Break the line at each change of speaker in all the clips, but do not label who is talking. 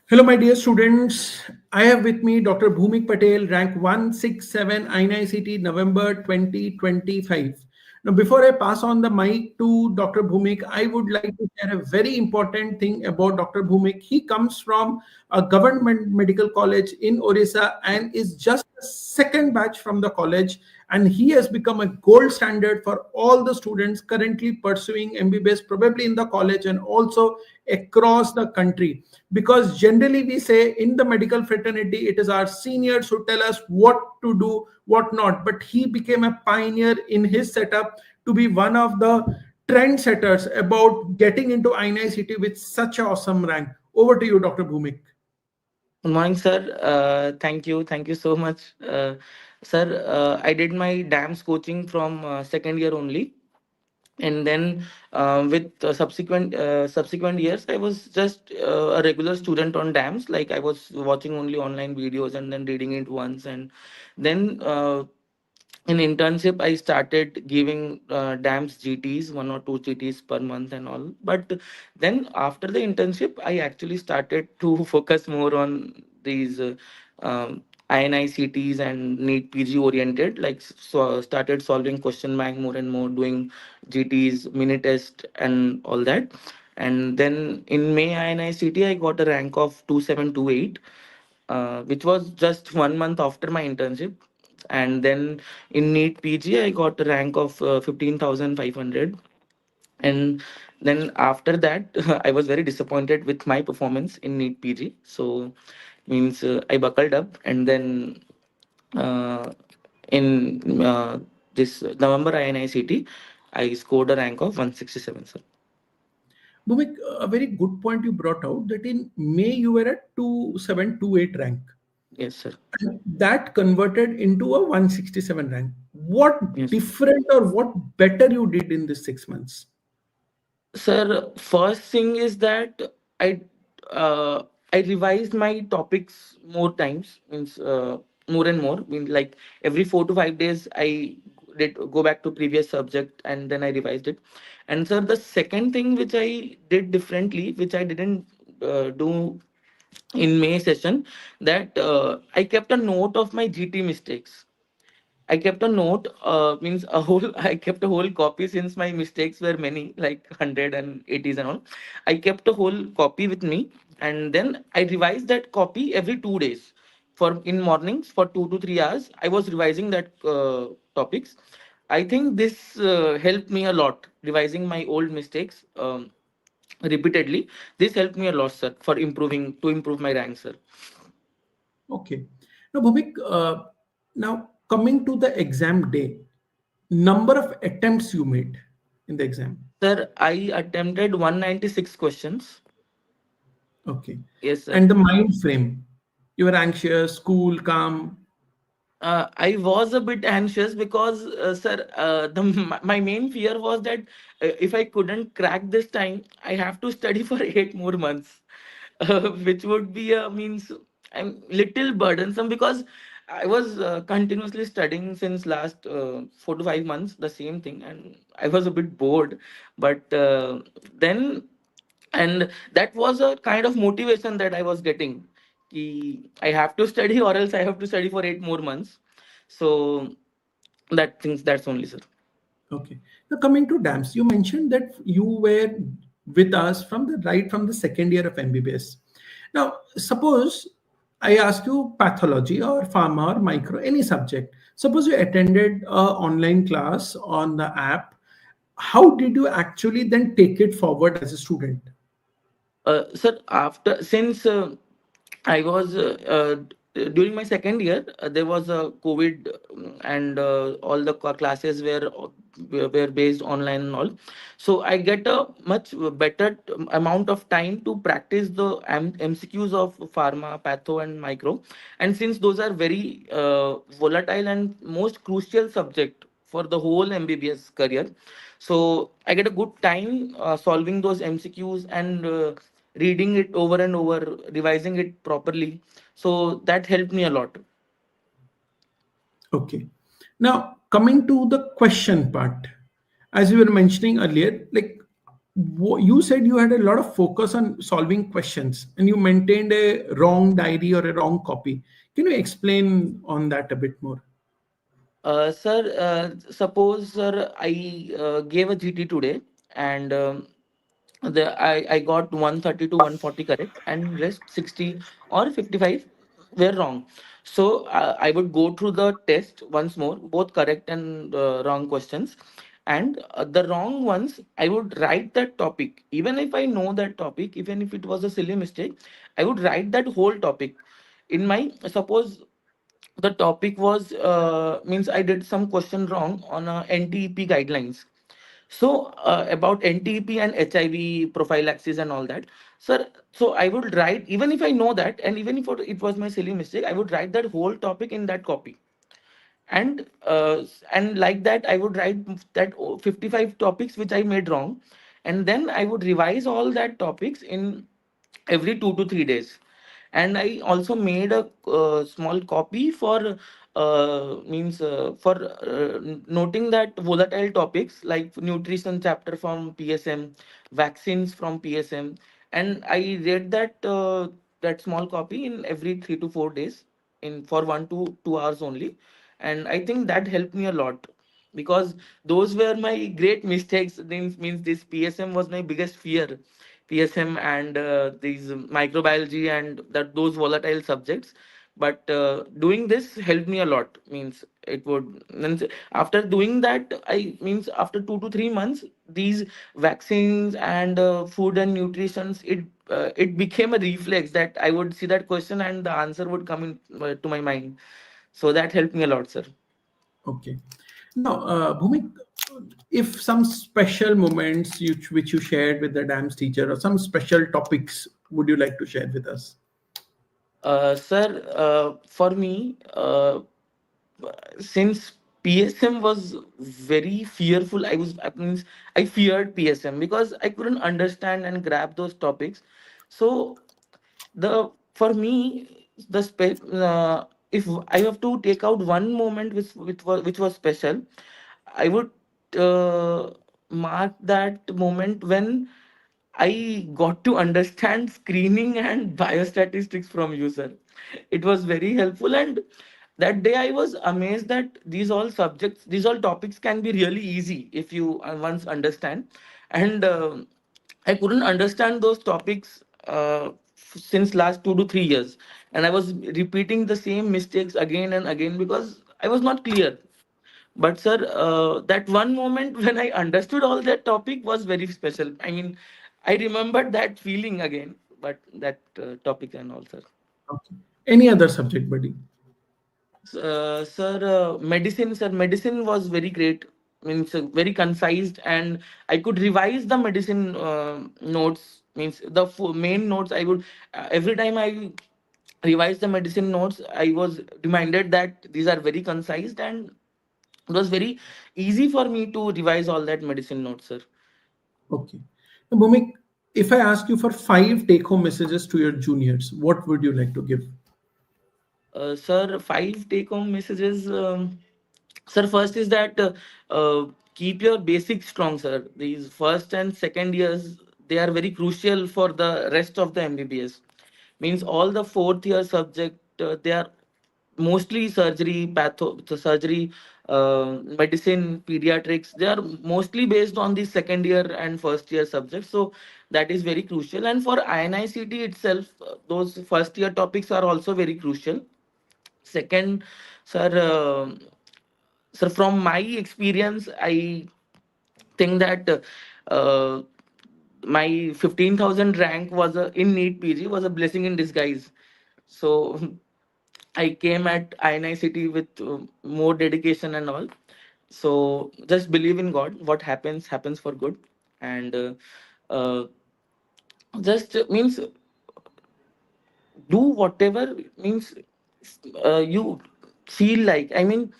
Hello, my dear students. I have with me Dr. Bhumik Patel, rank 167 INICET November 2025. Now, before I pass on the mic to Dr. Bhumik, I would like to share a very important thing about Dr. Bhumik. He comes from a government medical college in Orissa and is just the second batch from the college. And he has become a gold standard for all the students currently pursuing MBBS, probably in the college and also across the country, because generally we say in the medical fraternity it is our seniors who tell us what to do, what not, but he became a pioneer in his setup to be one of the trendsetters about getting into INICT with such an awesome rank. Over to you, Dr. Bhumik.
Good morning, sir. Thank you. Thank you so much. Sir, I did my DAMS coaching from second year only. And then with subsequent years, I was just a regular student on DAMS. Like I was watching only online videos and then reading it once. And then in internship I started giving dams gts, 1 or 2 gts per month and all. But then after the internship I actually started to focus more on these INICTs and NEET PG oriented, like so started solving question bank more and more, doing GTs, mini test and all that. And then in May INICT I got a rank of 2728, which was just 1 month after my internship. And then in NEET PG, I got a rank of 15,500. And then after that, I was very disappointed with my performance in NEET PG. So means I buckled up, and then uh, in this November INICT, I scored a rank of 167, sir.
Bhumik, a very good point you brought out that in May you were at 2728 rank.
Yes, sir.
And that converted into a 167 rank. What
Yes.
different or what better you did in this 6 months?
Sir, first thing is that I uh, I revised my topics more times, means more and more. Mean like every 4 to 5 days I did go back to previous subject and then I revised it. And sir, the second thing which I did differently, which I didn't do in May session, that I kept a note of my GT mistakes. I kept a note, means a whole, I kept a whole copy since my mistakes were many, like 180s and all. I kept a whole copy with me, and then I revised that copy every 2 days. For in mornings for 2 to 3 hours, I was revising that topics. I think this helped me a lot, revising my old mistakes repeatedly. This helped me a lot, sir, for improving to improve my rank, sir.
Okay. Now, Bhumik, now coming to the exam day, number of attempts you made in the exam.
Sir, I attempted 196 questions.
Okay.
Yes, sir.
And the mind frame. You were anxious, cool, calm.
I was a bit anxious because, sir, my main fear was that if I couldn't crack this time, I have to study for 8 more months, which would be a means I'm little burdensome because I was continuously studying since last 4 to 5 months the same thing, and I was a bit bored. But then and that was a kind of motivation that I was getting, ki I have to study or else I have to study for 8 more months. So that's only, sir.
Okay. Now, coming to dams, you mentioned that you were with us from the right from the second year of MBBS. Now, suppose I ask you pathology or pharma or micro, any subject. Suppose you attended a online class on the app. How did you actually then take it forward as a student?
Sir, after since I was during my second year, there was a COVID, and all the classes were based online and all. So I get a much better amount of time to practice the MCQs of pharma, patho, and micro. And since those are very volatile and most crucial subject for the whole MBBS career, so I get a good time solving those MCQs and reading it over and over, revising it properly. So that helped me a lot.
Okay. Now, coming to the question part, as you were mentioning earlier, like You said you had a lot of focus on solving questions and you maintained a wrong diary or a wrong copy. Can you explain on that a bit more?
Sir, suppose, sir, I gave a GT today, and I got 130 to 140 correct, and rest 60 or 55 were wrong. So I would go through the test once more, both correct and wrong questions, and the wrong ones I would write that topic. Even if I know that topic, even if it was a silly mistake, I would write that whole topic in my, suppose the topic was, means I did some question wrong on NTEP guidelines. So about NTEP and HIV prophylaxis and all that, sir. So I would write, even if I know that, and even if it was my silly mistake, I would write that whole topic in that copy, and like that I would write that 55 topics which I made wrong, and then I would revise all that topics in every 2 to 3 days. And I also made a small copy for means for noting that volatile topics like nutrition chapter from PSM, vaccines from PSM, and I read that small copy in every 3 to 4 days in for 1 to 2 hours only. And I think that helped me a lot, because those were my great mistakes. Means this PSM was my biggest fear, PSM and these microbiology and that those volatile subjects. But doing this helped me a lot. Means it would, means after doing that, I means after 2 to 3 months, these vaccines and food and nutritions, it became a reflex that I would see that question and the answer would come in to my mind. So that helped me a lot, sir.
Okay. Now, Bhumik, if some special moments which you shared with the dance teacher or some special topics, would you like to share with us?
Sir, for me, since PSM was very fearful, I means I feared PSM because I couldn't understand and grab those topics. So the for me the if I have to take out one moment which was special, I would uh, mark that moment when I got to understand screening and biostatistics from you, sir. It was very helpful, and that day I was amazed that these all topics can be really easy if you once understand. And I couldn't understand those topics since last 2 to 3 years, and I was repeating the same mistakes again and again because I was not clear. But sir, that one moment when I understood all that topic was very special. I mean, I remembered that feeling again. But that topic and all, sir.
Okay. Any other subject, buddy?
Sir, medicine was very great. Means very concise, and I could revise the medicine notes. Means the main notes I would, every time I revise the medicine notes, I was reminded that these are very concise, and it was very easy for me to revise all that medicine notes, sir.
Okay. Now, Bhumik, if I ask you for five take-home messages to your juniors, what would you like to give?
Sir, five take home messages. Sir, first is that keep your basics strong, sir. These first and second years, they are very crucial for the rest of the MBBS. Means all the fourth year subject, they are mostly surgery, surgery, medicine, pediatrics. They are mostly based on the second year and first year subjects. So that is very crucial. And for INICT itself, those first year topics are also very crucial. Second, sir, sir, from my experience, I think that uh, my 15,000 rank was in NEET PG was a blessing in disguise. So I came at INICT with more dedication and all. So just believe in God. What happens happens for good, and uh, just means do whatever means you feel like. I mean,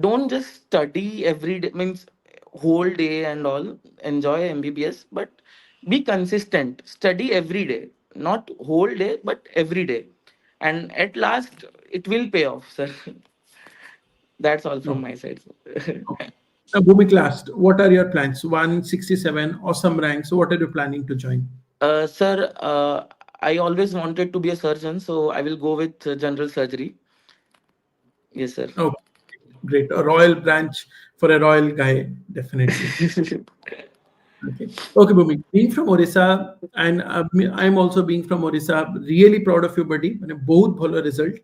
don't just study every day, means whole day and all. Enjoy MBBS, but be consistent. Study every day, not whole day, but every day, and at last it will pay off, sir. That's all from
Okay.
my side,
Okay.
sir.
Now, Bhumik, last, what are your plans? 167, awesome rank. So, what are you planning to join?
Sir, I always wanted to be a surgeon, so I will go with general surgery. Yes, sir.
Okay, great. A royal branch for a royal guy, definitely. Okay. Okay, Bhumi. Being from Orissa, and I'm also being from Orissa, really proud of you, buddy. मैंने बहुत भलो result.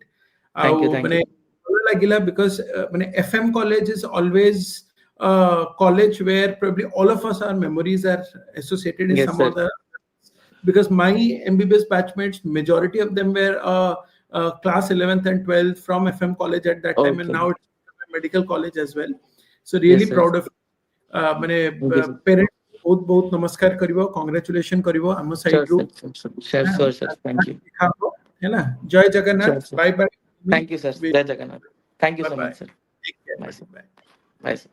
Thank you,
ଆଉ
thank
मैंने
you.
ଭଲ ଲାଗିଲା because मैंने FM college is always a college where probably all of us, our memories are associated in
Yes,
some
sir.
other, because my MBBS batchmates, majority of them were class 11th and 12th from FM college at that time, and
Okay.
now it's a medical college as well. So
Yes,
really
sir.
proud of ମାନେ
Thank you, sir.
parents ବହୁତ ବହୁତ ନମସ୍କାର କରିବ, congratulation କରିବ ଆମ
Sure,
ସାଇଡରୁ।
sir. Sure, sure, sir. Thank you.
ହେଲା, ଜୟ
Sure,
Jagannath,
sir.
ବାय ବାय।
Thank you, sir. Jai Jagannath. Thank you
Bye
so
bye,
much, sir.
take care
Bye,
buddy,
sir.
bye.
Bye, sir.